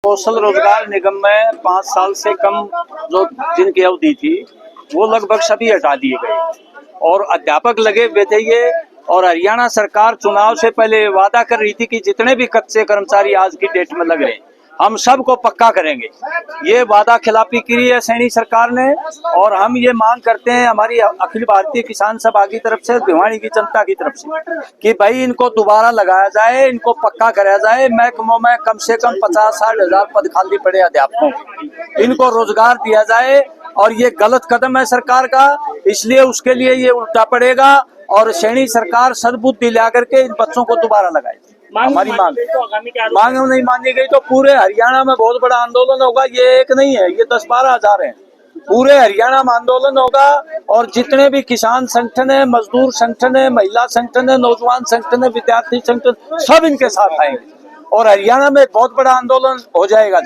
कौशल रोजगार निगम में 5 साल से कम जो जिनकी अवधि थी वो लगभग सभी हटा दिए गए और अध्यापक लगे हुए थे ये। और हरियाणा सरकार चुनाव से पहले वादा कर रही थी कि जितने भी कच्चे कर्मचारी आज की डेट में लग रहे हैं हम सबको पक्का करेंगे। ये वादा खिलाफी की है सैनी सरकार ने और हम ये मांग करते हैं हमारी अखिल भारतीय किसान सभा की तरफ से, भिवानी की जनता की तरफ से कि भाई इनको दोबारा लगाया जाए, इनको पक्का कराया जाए। महकमों में कम से कम 50-60 हजार पद खाली पड़े अध्यापकों के, इनको रोजगार दिया जाए। और ये गलत कदम है सरकार का, इसलिए उसके लिए ये उल्टा पड़ेगा और सैनी सरकार सद्बुद्धि ला करके इन बच्चों को दोबारा लगाए। हमारी मांग नहीं मानी गई तो पूरे हरियाणा में बहुत बड़ा आंदोलन होगा। ये एक नहीं है, ये 10-12 हजार है। पूरे हरियाणा में आंदोलन होगा और जितने भी किसान संगठन है, मजदूर संगठन है, महिला संगठन है, नौजवान संगठन है, विद्यार्थी संगठन, सब इनके साथ आएंगे और हरियाणा में एक बहुत बड़ा आंदोलन हो जाएगा।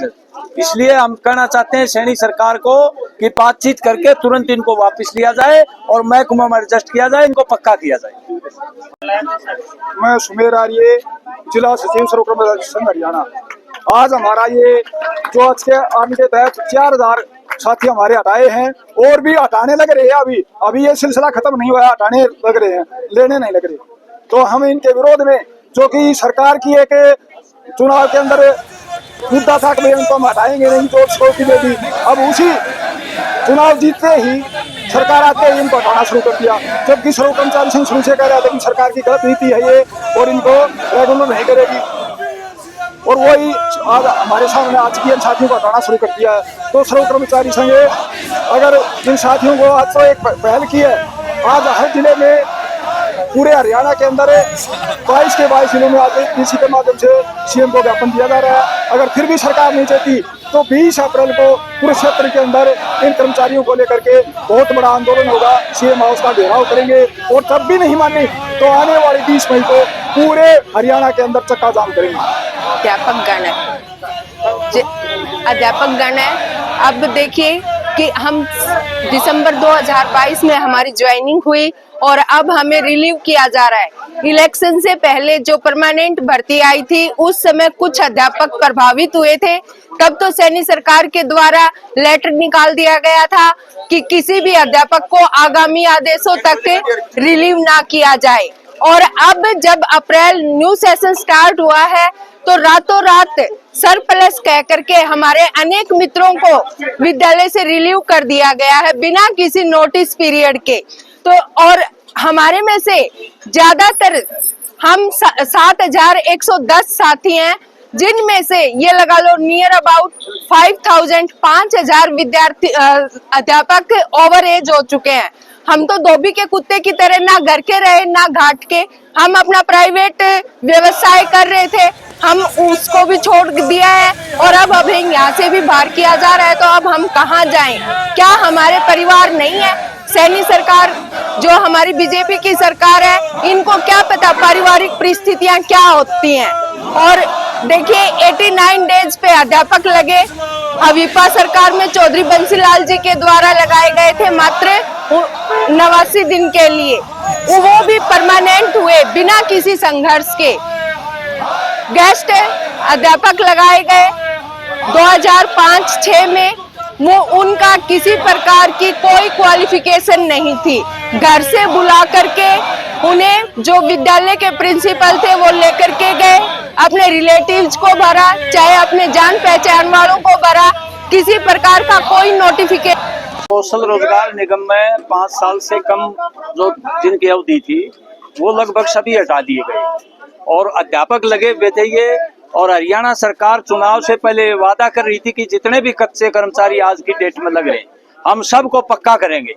इसलिए हम कहना चाहते हैं सैनी सरकार को कि बातचीत करके तुरंत इनको वापस लिया जाए और महकमों में एडजस्ट किया जाए, इनको पक्का किया जाए। मैं सुमेर आर्य, जिला सचिव श्रम कर्मचारी संघ हरियाणा। आज हमारा ये जो आज के आर्मी के तहत 4000 साथी हमारे हटाए हैं और भी हटाने लग रहे हैं। अभी ये सिलसिला खत्म नहीं हुआ, हटाने लग रहे हैं, लेने नहीं लग रहे। तो हम इनके विरोध में, जो कि सरकार की एक चुनाव के अंदर मुद्दा था कि उनको हम हटाएंगे नहीं, जो सिक्योरिटी में भी अब उसी चुनाव जीतते ही सरकार आते ही इनको हटाना शुरू कर दिया। जबकि श्रम कर्मचारी संघ शुरू से कह रहा था कि सरकार की गलत नीति है ये और इनको रेगुलर नहीं करेगी, और वही आज हमारे सामने आज की इन साथियों को हटाना शुरू कर दिया है। तो श्रम कर्मचारी संघ अगर इन साथियों को आज तो एक पहल की है, आज हर जिले में पूरे हरियाणा के अंदर 22 के 22 जिलों में आज डीसी के माध्यम से सीएम को ज्ञापन दिया जा रहा है। अगर फिर भी सरकार नहीं चाहती तो 20 अप्रैल को पूरे क्षेत्र के अंदर इन कर्मचारियों को लेकर के बहुत बड़ा आंदोलन होगा। सीएम हाउस का घेराव करेंगे और तब भी नहीं माने तो आने वाली 20 मई को पूरे हरियाणा के अंदर चक्का जाम करेंगे। अध्यापक गण है। अब देखिए कि हम दिसंबर 2022 में हमारी ज्वाइनिंग हुई और अब हमें रिलीव किया जा रहा है। इलेक्शन से पहले जो परमानेंट भर्ती आई थी उस समय कुछ अध्यापक प्रभावित हुए थे, तब तो सैनी सरकार के द्वारा लेटर निकाल दिया गया था कि किसी भी अध्यापक को आगामी आदेशों तक रिलीव ना किया जाए। और अब जब अप्रैल न्यू सेशन स्टार्ट हुआ है तो रातों रात सरप्लस कह करके हमारे अनेक मित्रों को विद्यालय से रिलीव कर दिया गया है बिना किसी नोटिस पीरियड के। तो और हमारे में से ज्यादातर हम 7110 साथी हैं, जिनमें से ये लगा लो नियर अबाउट 5000 विद्यार्थी अध्यापक ओवर एज हो चुके हैं। हम तो धोबी के कुत्ते की तरह ना घर के रहे ना घाट के, हम अपना प्राइवेट व्यवसाय कर रहे थे, हम उसको भी छोड़ दिया है और अब हमें यहाँ से भी बाहर किया जा रहा है। तो अब हम कहाँ जाएं? क्या हमारे परिवार नहीं है? सैनी सरकार जो हमारी बीजेपी की सरकार है, इनको क्या पता पारिवारिक परिस्थितियां क्या होती हैं। और देखिए 89 डेज पे अध्यापक लगे। अविपा सरकार में चौधरी बंसीलाल जी के द्वारा लगाए गए थे मात्र 89 दिन के लिए, वो भी परमानेंट हुए बिना किसी संघर्ष के। गेस्ट अध्यापक लगाए गए 2005-6 में, वो उनका किसी प्रकार की कोई क्वालिफिकेशन नहीं थी। घर से बुला करके उन्हें जो विद्यालय के प्रिंसिपल थे वो लेकर के गए, अपने रिलेटिव्स को भरा, चाहे अपने जान पहचान वालों को भरा, किसी प्रकार का कोई नोटिफिकेशन। कौशल रोजगार निगम में 5 साल से कम जो जिनकी अवधि थी वो लगभग सभी हटा दिए गए और अध्यापक लगे हुए थे ये। और हरियाणा सरकार चुनाव से पहले वादा कर रही थी कि जितने भी कच्चे कर्मचारी आज की डेट में लग रहे हैं हम सबको पक्का करेंगे।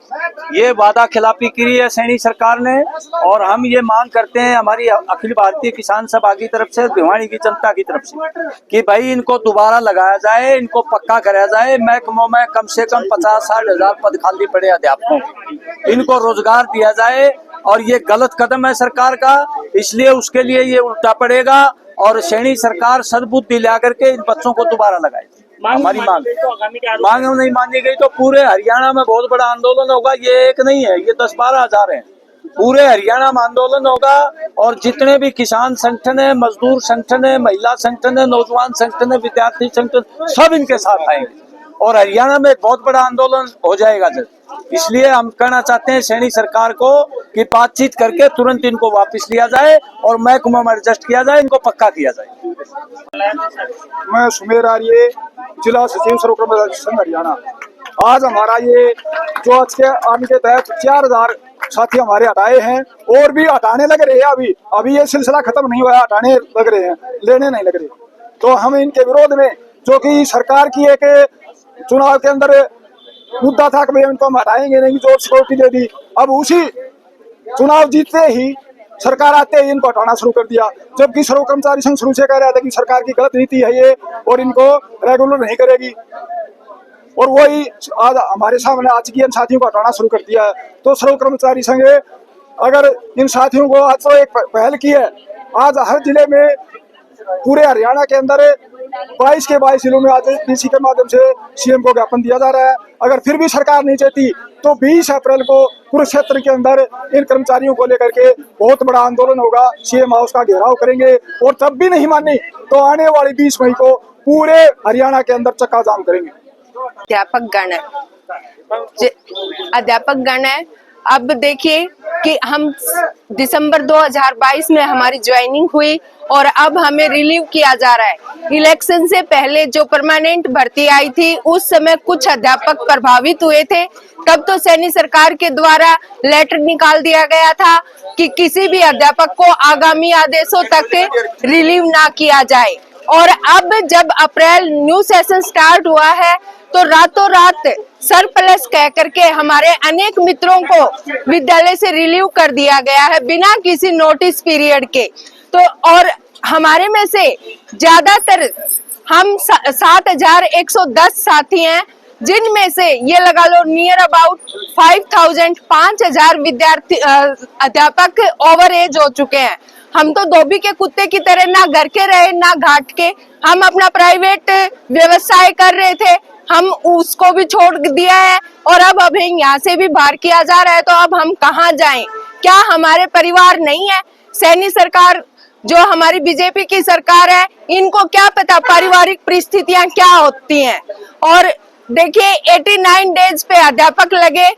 ये वादा खिलाफी की है सैनी सरकार ने और हम ये मांग करते हैं हमारी अखिल भारतीय किसान सभा की तरफ से, भिवानी की जनता की तरफ से कि भाई इनको दोबारा लगाया जाए, इनको पक्का कराया जाए। महकमों में कम से कम 50-60 हजार पद खाली पड़े अध्यापकों के, इनको रोजगार दिया जाए। और ये गलत कदम है सरकार का, इसलिए उसके लिए ये उल्टा पड़ेगा और सैनी सरकार सद्बुद्धि ला करके इन बच्चों को दोबारा लगाए। हमारी मांग नहीं मानी गई तो पूरे हरियाणा में बहुत बड़ा आंदोलन होगा। ये एक नहीं है, ये 10-12 हजार है। पूरे हरियाणा में आंदोलन होगा और जितने भी किसान संगठन है, मजदूर संगठन है, महिला संगठन है, नौजवान संगठन है, विद्यार्थी संगठन, सब इनके साथ आएंगे और हरियाणा में एक बहुत बड़ा आंदोलन हो जाएगा जब। इसलिए हम कहना चाहते हैं सैनी सरकार को कि बातचीत करके तुरंत इनको वापस लिया जाए और महकमा में एडजस्ट किया जाए, इनको पक्का किया जाए। मैं सुमेर आर्य, जिला सचिव सर्वकर्म संघ हरियाणा। आज हमारा ये जो आज के आर्मी के तहत 4000 साथी हमारे हटाए हैं और भी हटाने लग रहे हैं। अभी ये सिलसिला खत्म नहीं हुआ, हटाने लग रहे हैं, लेने नहीं लग रहे। तो हम इनके विरोध में, जो कि सरकार की एक चुनाव के अंदर मुद्दा था कि भाई इनको हम हटाएंगे नहीं, जो सिक्योरिटी दे दी, अब उसी चुनाव जीतते ही सरकार आते ही इनको हटाना शुरू कर दिया। जबकि सर्व कर्मचारी संघ शुरू से कह रहा था कि सरकार की गलत नीति है ये और इनको रेगुलर नहीं करेगी, और वही आज हमारे सामने आज की इन साथियों को हटाना शुरू कर दिया है। तो सर्व कर्मचारी संघ अगर इन साथियों को आज तो एक पहल की है, आज हर जिले में पूरे हरियाणा के अंदर 22 के 22 जिलों में आज डीसी के माध्यम से सीएम को ज्ञापन दिया जा रहा है। अगर फिर भी सरकार नहीं चाहती तो 20 अप्रैल को कुरुक्षेत्र के अंदर इन कर्मचारियों को लेकर के बहुत बड़ा आंदोलन होगा, सीएम हाउस का घेराव करेंगे और तब भी नहीं मानी तो आने वाली 20 मई को पूरे हरियाणा के अंदर चक्का जाम करेंगे। अध्यापक गण है। अब देखिए कि हम दिसंबर 2022 में हमारी ज्वाइनिंग हुई और अब हमें रिलीव किया जा रहा है। इलेक्शन से पहले जो परमानेंट भर्ती आई थी उस समय कुछ अध्यापक प्रभावित हुए थे, तब तो सैनी सरकार के द्वारा लेटर निकाल दिया गया था कि किसी भी अध्यापक को आगामी आदेशों तक रिलीव ना किया जाए। और अब जब अप्रैल न्यू सेशन स्टार्ट हुआ है तो रातों रात सरप्लस कह करके हमारे अनेक मित्रों को विद्यालय से रिलीव कर दिया गया है बिना किसी नोटिस पीरियड के। तो और हमारे में से ज्यादातर हम 7110 साथी हैं, जिनमें से ये लगा लो नियर अबाउट 5000 विद्यार्थी अध्यापक ओवर एज हो चुके हैं। हम तो धोबी के कुत्ते की तरह ना घर के रहे ना घाट के, हम अपना प्राइवेट व्यवसाय कर रहे थे, हम उसको भी छोड़ दिया है और अब अभी यहाँ से भी बाहर किया जा रहा है। तो अब हम कहाँ जाएं? क्या हमारे परिवार नहीं है? सैनी सरकार जो हमारी बीजेपी की सरकार है, इनको क्या पता पारिवारिक परिस्थितियां क्या होती हैं। और देखिए 89 डेज पे अध्यापक लगे,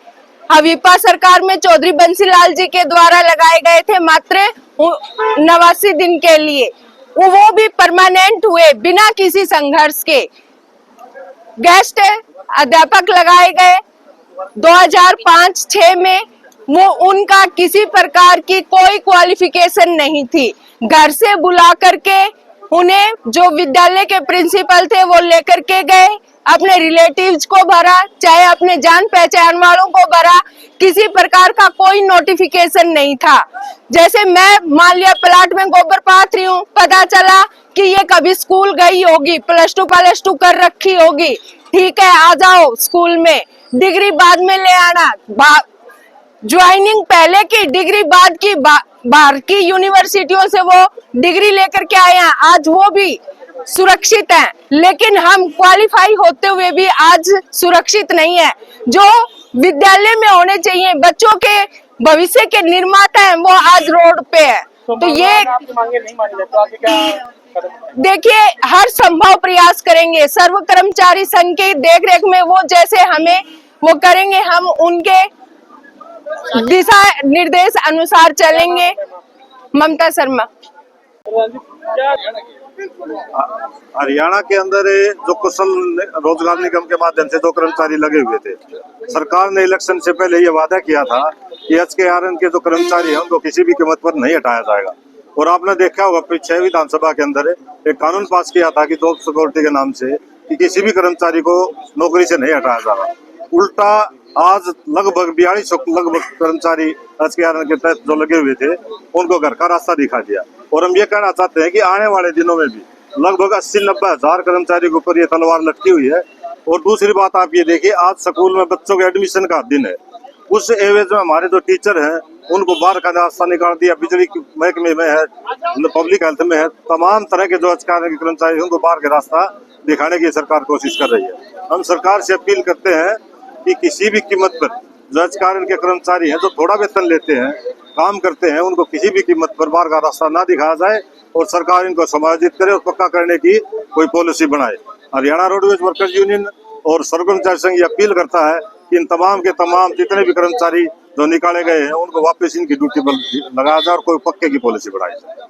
हवीपा सरकार में चौधरी बंसीलाल जी के द्वारा लगाए गए थे मात्र 89 दिन के लिए, वो भी परमानेंट हुए बिना किसी संघर्ष के। गेस्ट अध्यापक लगाए गए 2005-6 में, वो उनका किसी प्रकार की कोई क्वालिफिकेशन नहीं थी। घर से बुला करके उन्हें जो विद्यालय के प्रिंसिपल थे वो लेकर के गए, अपने रिलेटिव्स को भरा, चाहे अपने जान पहचान वालों को भरा, किसी प्रकार का कोई नोटिफिकेशन नहीं था। जैसे मैं मान लिया प्लाट में गोबर पाथ रही हूँ, पता चला कि ये कभी स्कूल गई होगी, प्लस टू कर रखी होगी, ठीक है आ जाओ स्कूल में, डिग्री बाद में ले आना। ज्वाइनिंग पहले की, डिग्री बाद की, बाहर की यूनिवर्सिटियों से वो डिग्री लेकर के आए हैं, आज वो भी सुरक्षित हैं। लेकिन हम क्वालिफाई होते हुए भी आज सुरक्षित नहीं है। जो विद्यालय में होने चाहिए, बच्चों के भविष्य के निर्माता हैं, वो आज रोड पे है। तो ये देखिए हर संभव प्रयास करेंगे, सर्व कर्मचारी संघ के देखरेख में वो जैसे हमें वो करेंगे, हम उनके दिशा निर्देश अनुसार चलेंगे। ममता शर्मा। हरियाणा के अंदर जो कुशल रोजगार निगम के माध्यम से जो कर्मचारी लगे हुए थे, सरकार ने इलेक्शन से पहले ये वादा किया था कि HKRN के जो कर्मचारी हैं उनको किसी भी कीमत पर नहीं हटाया जाएगा। और आपने देखा होगा पीछे विधानसभा के अंदर एक कानून पास किया था कि जॉब सिक्योरिटी के नाम से कि किसी भी कर्मचारी को नौकरी से नहीं हटाया जा रहा। उल्टा आज लगभग 4200 लगभग कर्मचारी HKRN के तहत जो लगे हुए थे उनको घर का रास्ता दिखा दिया। और हम ये कहना चाहते हैं कि आने वाले दिनों में भी लगभग 80-90 हजार कर्मचारी के ऊपर ये तलवार लटकी हुई है। और दूसरी बात आप ये देखिए, आज स्कूल में बच्चों के एडमिशन का दिन है, उस एवज में हमारे जो टीचर हैं उनको बाहर का रास्ता निकाल दिया। बिजली महकमे में है, पब्लिक हेल्थ में है, तमाम तरह के जो HKRN के कर्मचारी उनको बाहर का रास्ता दिखाने की सरकार कोशिश कर रही है। हम सरकार से अपील करते हैं कि किसी भी कीमत पर जो HKRN के कर्मचारी हैं जो थोड़ा वेतन लेते हैं काम करते हैं उनको किसी भी कीमत पर बाहर का रास्ता ना दिखाया जाए और सरकार इनको समायोजित करे और पक्का करने की कोई पॉलिसी बनाए। हरियाणा रोडवेज वर्कर्स यूनियन और सर्व कर्मचारी संघ ये अपील करता है कि इन तमाम के तमाम जितने भी कर्मचारी जो निकाले गए हैं उनको वापस इनकी ड्यूटी पर लगाया जाए और कोई पक्के की पॉलिसी बनाई जाए।